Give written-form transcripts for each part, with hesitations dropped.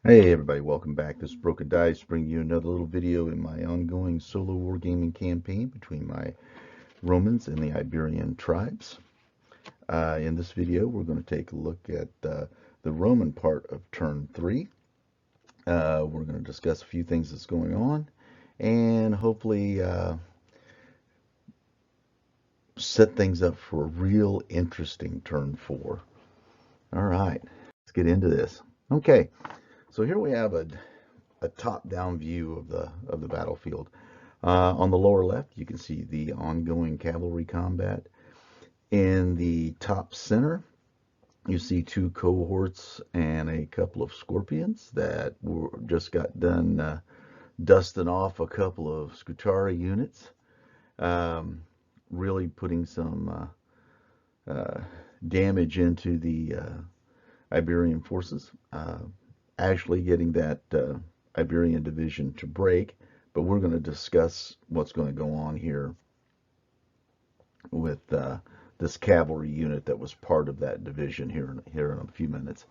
Hey everybody, welcome back. This is Broken Dice, bringing you another little video in my ongoing solo wargaming campaign between my Romans and the Iberian tribes. In this video, we're going to take a look at the Roman part of turn 3. We're going to discuss a few things that's going on and hopefully set things up for a real interesting turn 4. All right, let's get into this. Okay, so here we have a top-down view of the battlefield. On the lower left, you can see the ongoing cavalry combat. In the top center, you see two cohorts and a couple of scorpions that just got done dusting off a couple of Scutari units, um, really putting some damage into the Iberian forces, actually getting that Iberian division to break. But we're going to discuss what's going to go on here with this cavalry unit that was part of that division here in a few minutes.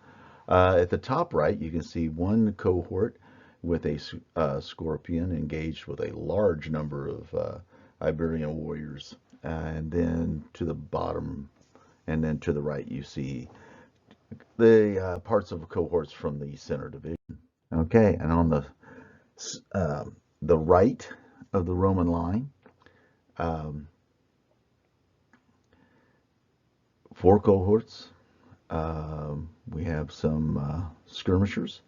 At the top right, you can see one cohort with a scorpion engaged with a large number of Iberian warriors. And then to the bottom, and then to the right, you see the parts of cohorts from the center division. Okay, and on uh, the right of the Roman line, um, four cohorts. We have some skirmishers.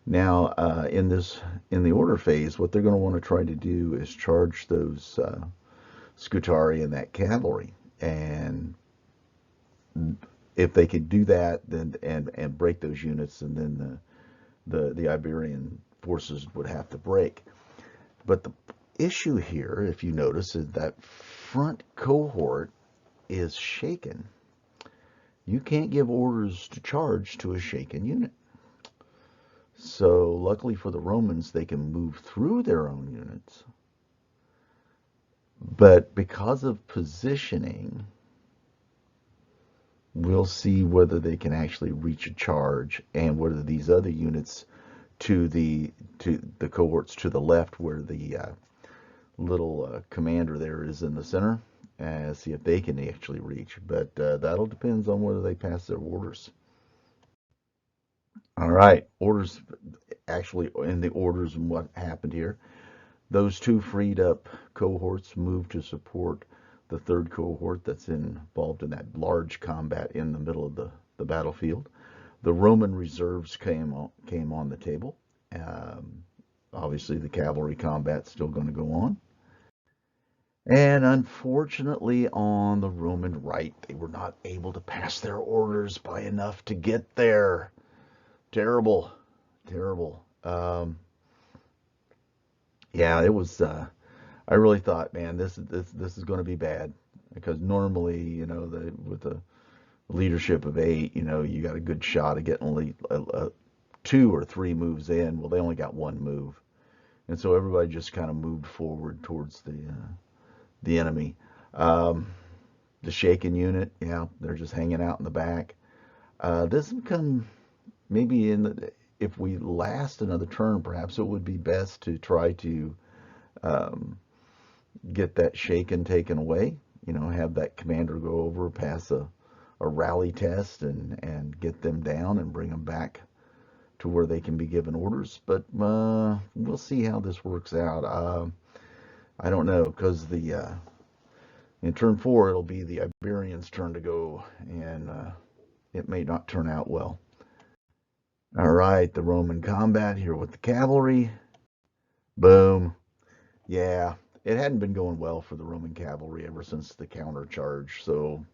Now, in the order phase, what they're going to want to try to do is charge those Scutari and that cavalry, and if they could do that, then and break those units, and then the Iberian forces would have to break. But the issue here, if you notice, is that front cohort is shaken. You can't give orders to charge to a shaken unit. So luckily for the Romans, they can move through their own units. But because of positioning, we'll see whether they can actually reach a charge and whether these other units to the cohorts to the left where the little commander there is in the center, and see if they can actually reach. But that'll depends on whether they pass their orders. All right, orders actually in the orders and what happened here. Those two freed up cohorts moved to support the third cohort that's involved in that large combat in the middle of the battlefield. The Roman reserves came on the table. Um, Obviously, the cavalry combat's still going to go on. And unfortunately, on the Roman right, they were not able to pass their orders by enough to get there. Terrible, terrible. Yeah, it was. I really thought, man, this is going to be bad because normally, with the leadership of 8, you got a good shot of getting 2 or 3 moves in. Well, they only got 1 move, and so everybody just kind of moved forward towards the enemy. Um, the shaken unit, yeah, they're just hanging out in the back. This would come maybe if we last another turn, perhaps it would be best to try to um, get that shaken taken away. Have that commander go over, pass a rally test, and get them down and bring them back to where they can be given orders. But we'll see how this works out. I don't know because the in turn 4 it'll be the Iberians' turn to go, and it may not turn out well. All right, the Roman combat here with the cavalry. Boom. Yeah, it hadn't been going well for the Roman cavalry ever since the countercharge. So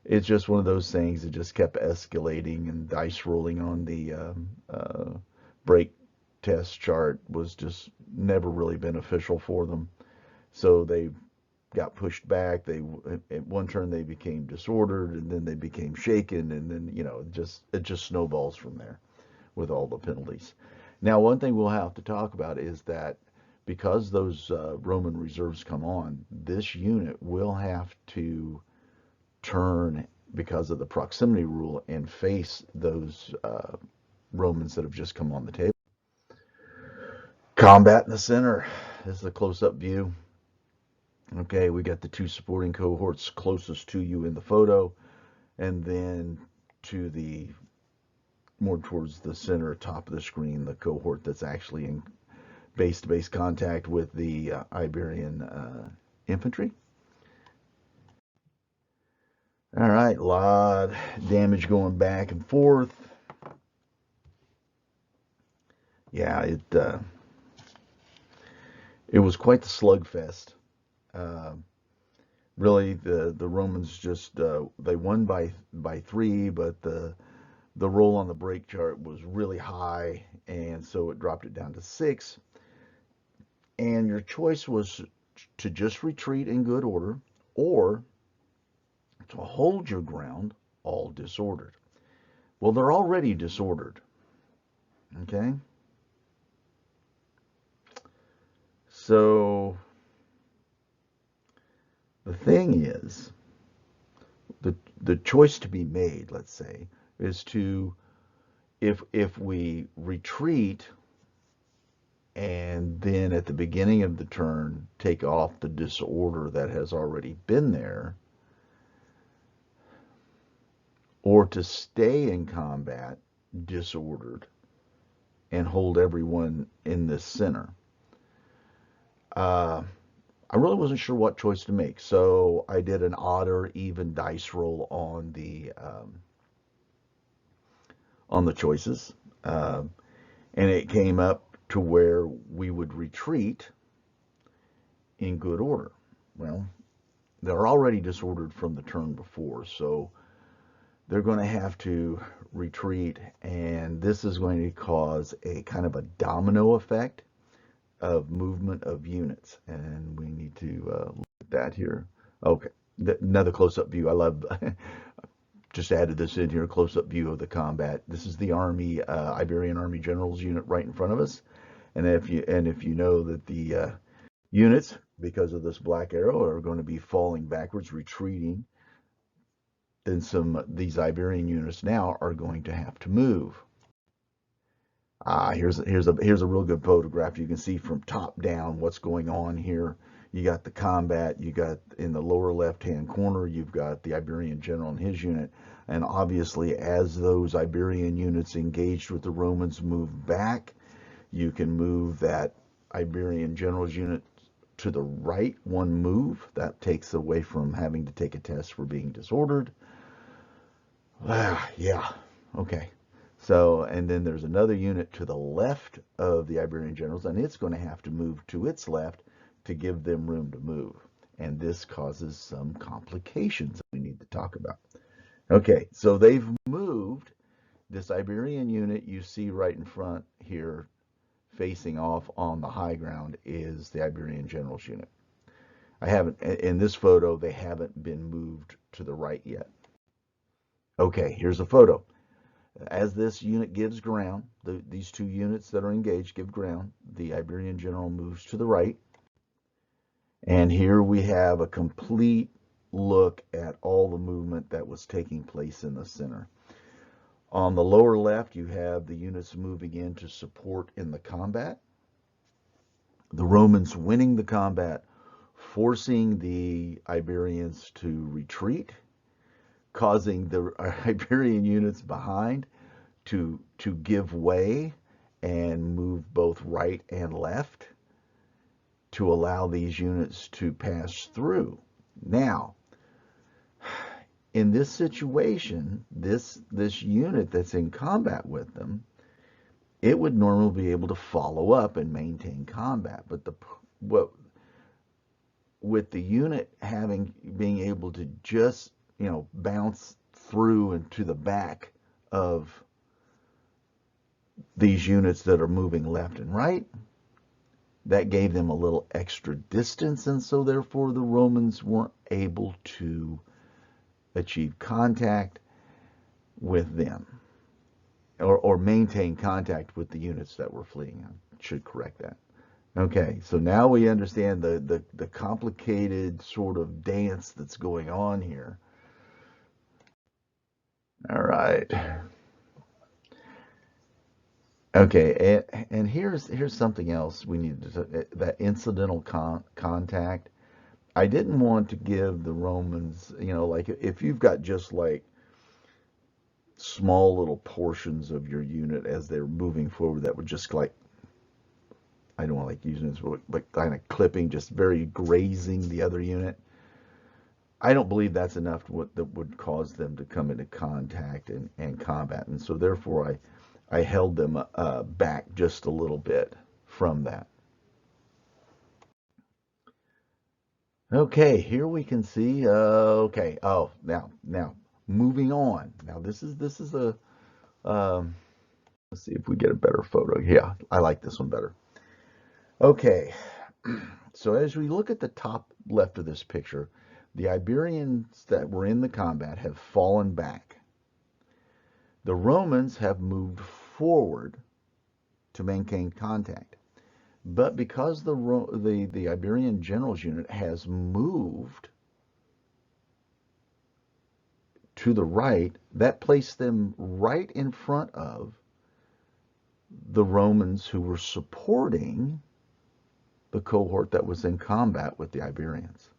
it's just one of those things that just kept escalating, and dice rolling on the break test chart was just never really beneficial for them. So they got pushed back. They at one turn they became disordered, and then they became shaken, and then it just snowballs from there with all the penalties. Now, one thing we'll have to talk about is that because those Roman reserves come on, this unit will have to turn because of the proximity rule and face those Romans that have just come on the table. Combat in the center. This is a close-up view. Okay, we got the two supporting cohorts closest to you in the photo, and then to the more towards the center top of the screen, the cohort that's actually in base-to-base contact with the Iberian infantry. All right, a lot of damage going back and forth. Yeah, it was quite the slugfest. Really, the Romans just they won by 3, but the roll on the break chart was really high, and so it dropped it down to 6. And your choice was to just retreat in good order, or to hold your ground all disordered. Well, they're already disordered. Okay? So the thing is, the choice to be made, let's say, is to, if we retreat and then at the beginning of the turn take off the disorder that has already been there, or to stay in combat disordered and hold everyone in the center. I really wasn't sure what choice to make, so I did an odd or even dice roll on the choices, and it came up to where we would retreat in good order. Well, they're already disordered from the turn before, so they're going to have to retreat, and this is going to cause a kind of a domino effect of movement of units, and we need to look at that here. Okay, another close-up view. I love just added this in here, close-up view of the combat. This is the Army Iberian Army Generals unit right in front of us, and if you know that the units, because of this black arrow, are going to be falling backwards, retreating, then these Iberian units now are going to have to move. Here's a real good photograph. You can see from top down what's going on here. You got the combat. You got in the lower left-hand corner, you've got the Iberian general and his unit. And obviously, as those Iberian units engaged with the Romans move back, you can move that Iberian general's unit to the right one move. That takes away from having to take a test for being disordered. Yeah, okay. So, and then there's another unit to the left of the Iberian generals, and it's going to have to move to its left to give them room to move. And this causes some complications that we need to talk about. Okay, so they've moved. This Iberian unit you see right in front here, facing off on the high ground, is the Iberian generals unit. In this photo, they haven't been moved to the right yet. Okay, here's a photo. As this unit gives ground, these two units that are engaged give ground, the Iberian general moves to the right. And here we have a complete look at all the movement that was taking place in the center. On the lower left, you have the units moving in to support in the combat. The Romans winning the combat, forcing the Iberians to retreat, causing the Iberian units behind to give way and move both right and left to allow these units to pass through. Now, in this situation, this unit that's in combat with them, it would normally be able to follow up and maintain combat. But with the unit being able to just bounce through and to the back of these units that are moving left and right, that gave them a little extra distance, and so therefore the Romans weren't able to achieve contact with them or maintain contact with the units that were fleeing. I should correct that. Okay, so now we understand the complicated sort of dance that's going on here. All right. Okay, and here's something else we need to that incidental contact. I didn't want to give the Romans, like if you've got just like small little portions of your unit as they're moving forward that would just like, I don't want to like using this word, but kind of clipping, just very grazing the other unit. I don't believe that's enough that would cause them to come into contact and combat, and so therefore I held them back just a little bit from that. Okay, here we can see. Okay, oh now moving on. Now this is a um, let's see if we get a better photo. Yeah, I like this one better. Okay, so as we look at the top left of this picture, the Iberians that were in the combat have fallen back. The Romans have moved forward to maintain contact. But because the Iberian generals unit has moved to the right, that placed them right in front of the Romans who were supporting the cohort that was in combat with the Iberians.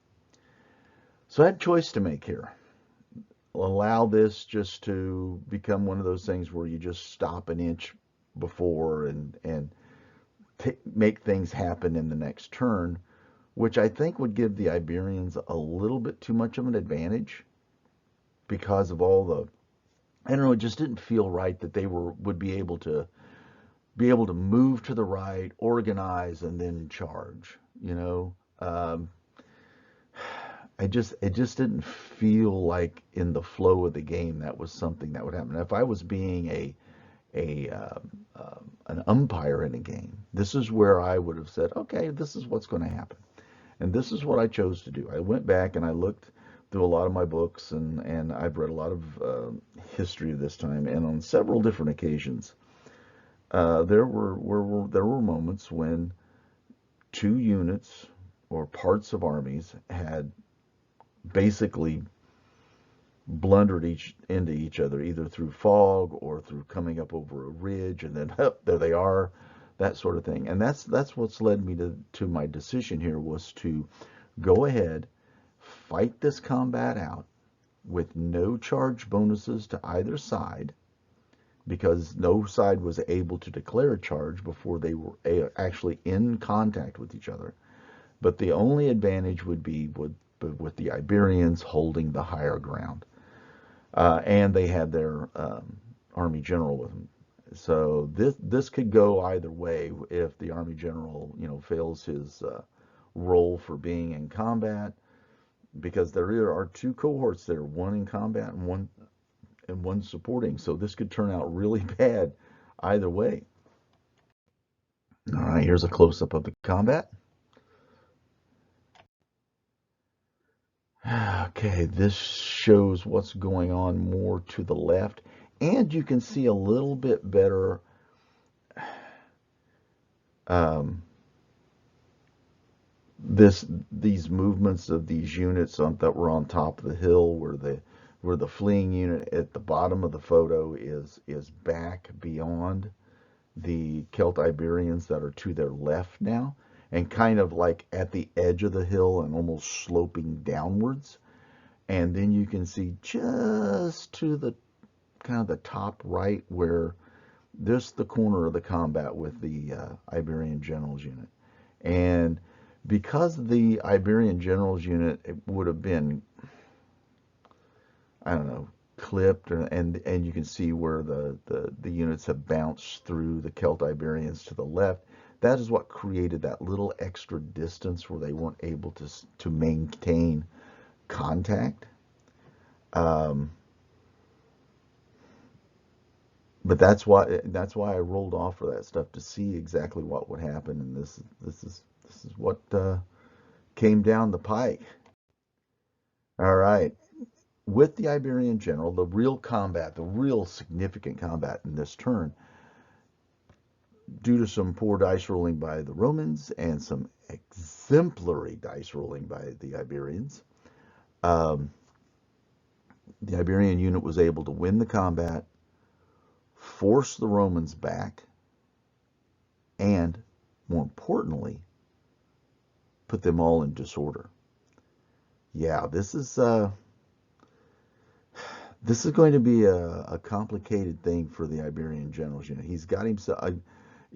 So I had a choice to make here. Allow this just to become one of those things where you just stop an inch before and make things happen in the next turn, which I think would give the Iberians a little bit too much of an advantage because of all the, I don't know, it just didn't feel right that they would be able to move to the right, organize, and then charge. It just didn't feel like in the flow of the game that was something that would happen. If I was being an umpire in a game, this is where I would have said, okay, this is what's going to happen, and this is what I chose to do. I went back and I looked through a lot of my books, and I've read a lot of history of this time, and on several different occasions, there were moments when two units or parts of armies had basically blundered into each other, either through fog or through coming up over a ridge, and then there they are, that sort of thing. And that's what's led me to my decision here, was to go ahead, fight this combat out with no charge bonuses to either side, because no side was able to declare a charge before they were actually in contact with each other. But the only advantage would be with the Iberians holding the higher ground. And they had their army general with them. So this could go either way if the army general, fails his role for being in combat, because there are two cohorts there, one in combat and one supporting. So this could turn out really bad either way. All right, here's a close up of the combat. Okay, this shows what's going on more to the left, and you can see a little bit better um, these movements of these units that were on top of the hill, where the fleeing unit at the bottom of the photo is back beyond the Celt Iberians that are to their left now, and kind of like at the edge of the hill and almost sloping downwards. And then you can see just to the kind of the top right, where this the corner of the combat with the Iberian Generals unit. And because the Iberian Generals unit, it would have been, I don't know, clipped, and you can see where the units have bounced through the Celt Iberians to the left. That is what created that little extra distance where they weren't able to maintain contact. Um, but that's why I rolled off for that stuff, to see exactly what would happen, and this is what came down the pike. All right, with the Iberian general, the real combat, the real significant combat in this turn, due to some poor dice rolling by the Romans and some exemplary dice rolling by the Iberians, um, the Iberian unit was able to win the combat, force the Romans back, and more importantly, put them all in disorder. Yeah, this is going to be a complicated thing for the Iberian generals. You know, he's got himself.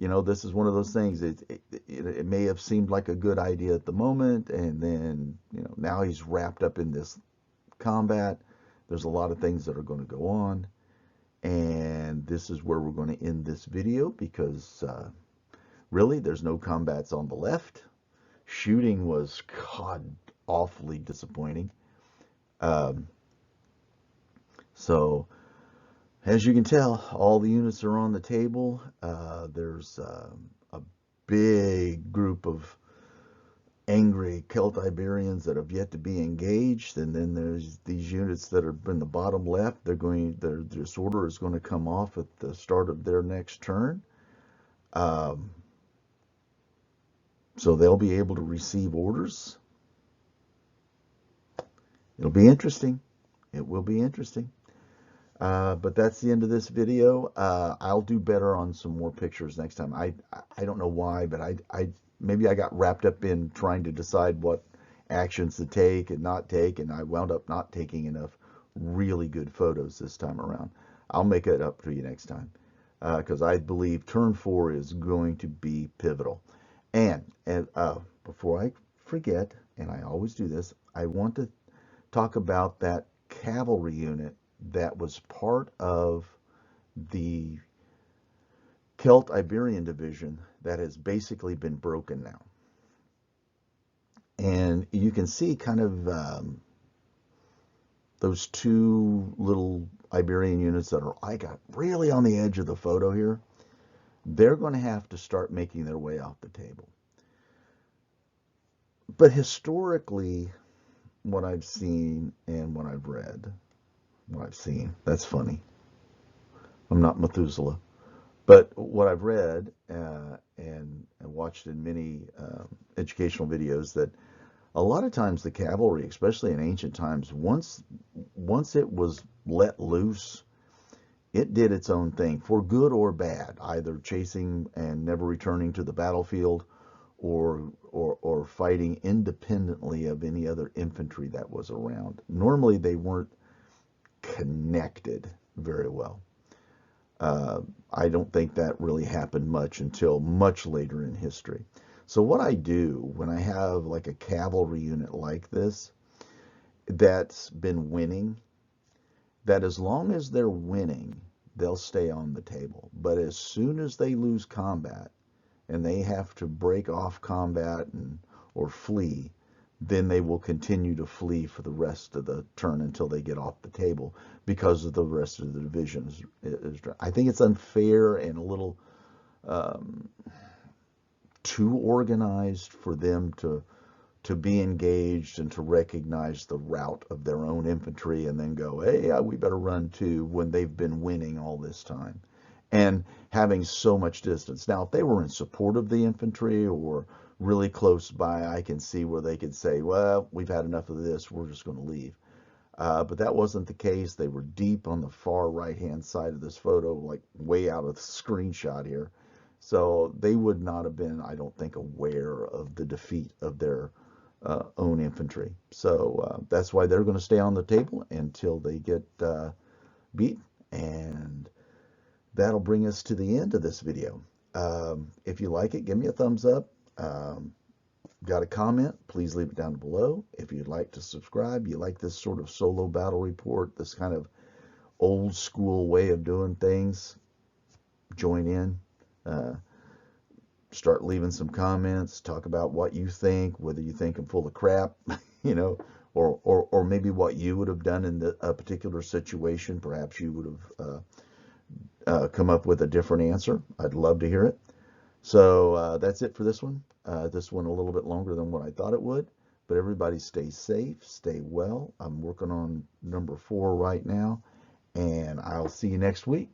You know, this is one of those things. It may have seemed like a good idea at the moment, and then you know now he's wrapped up in this combat. There's a lot of things that are going to go on, and this is where we're going to end this video because really there's no combats on the left. Shooting was God awfully disappointing. Um, so as you can tell, all the units are on the table. There's a big group of angry Celt-Iberians that have yet to be engaged, and then there's these units that are in the bottom left. Their disorder is going to come off at the start of their next turn, um, so they'll be able to receive orders. It'll be interesting. It will be interesting. But that's the end of this video. I'll do better on some more pictures next time. I don't know why, but I maybe I got wrapped up in trying to decide what actions to take and not take, and I wound up not taking enough really good photos this time around. I'll make it up for you next time because I believe turn 4 is going to be pivotal. And before I forget, and I always do this, I want to talk about that cavalry unit that was part of the Celt-Iberian division that has basically been broken now. And you can see kind of those two little Iberian units that are, I got really on the edge of the photo here. They're going to have to start making their way off the table. But historically, what I've seen and what I've read, that's funny. I'm not Methuselah. But what I've read and watched in many educational videos, that a lot of times the cavalry, especially in ancient times, once it was let loose, it did its own thing, for good or bad, either chasing and never returning to the battlefield, or fighting independently of any other infantry that was around. Normally they weren't connected very well. I don't think that really happened much until much later in history. So what I do when I have like a cavalry unit like this that's been winning, that as long as they're winning, they'll stay on the table. But as soon as they lose combat and they have to break off combat or flee, then they will continue to flee for the rest of the turn until they get off the table, because of the rest of the division I think it's unfair and a little too organized for them to be engaged and to recognize the rout of their own infantry and then go, hey, we better run too, when they've been winning all this time and having so much distance. Now, if they were in support of the infantry or really close by, I can see where they could say, well, we've had enough of this, we're just going to leave. But that wasn't the case. They were deep on the far right-hand side of this photo, like way out of the screenshot here. So they would not have been, I don't think, aware of the defeat of their own infantry. So that's why they're going to stay on the table until they get beat. And that'll bring us to the end of this video. If you like it, give me a thumbs up. Got a comment, please leave it down below. If you'd like to subscribe, you like this sort of solo battle report, this kind of old school way of doing things, join in. Start leaving some comments, talk about what you think, whether you think I'm full of crap, you know, or maybe what you would have done in a particular situation. Perhaps you would have come up with a different answer. I'd love to hear it. So that's it for this one. This one a little bit longer than what I thought it would, but everybody stay safe, stay well. I'm working on number 4 right now, and I'll see you next week.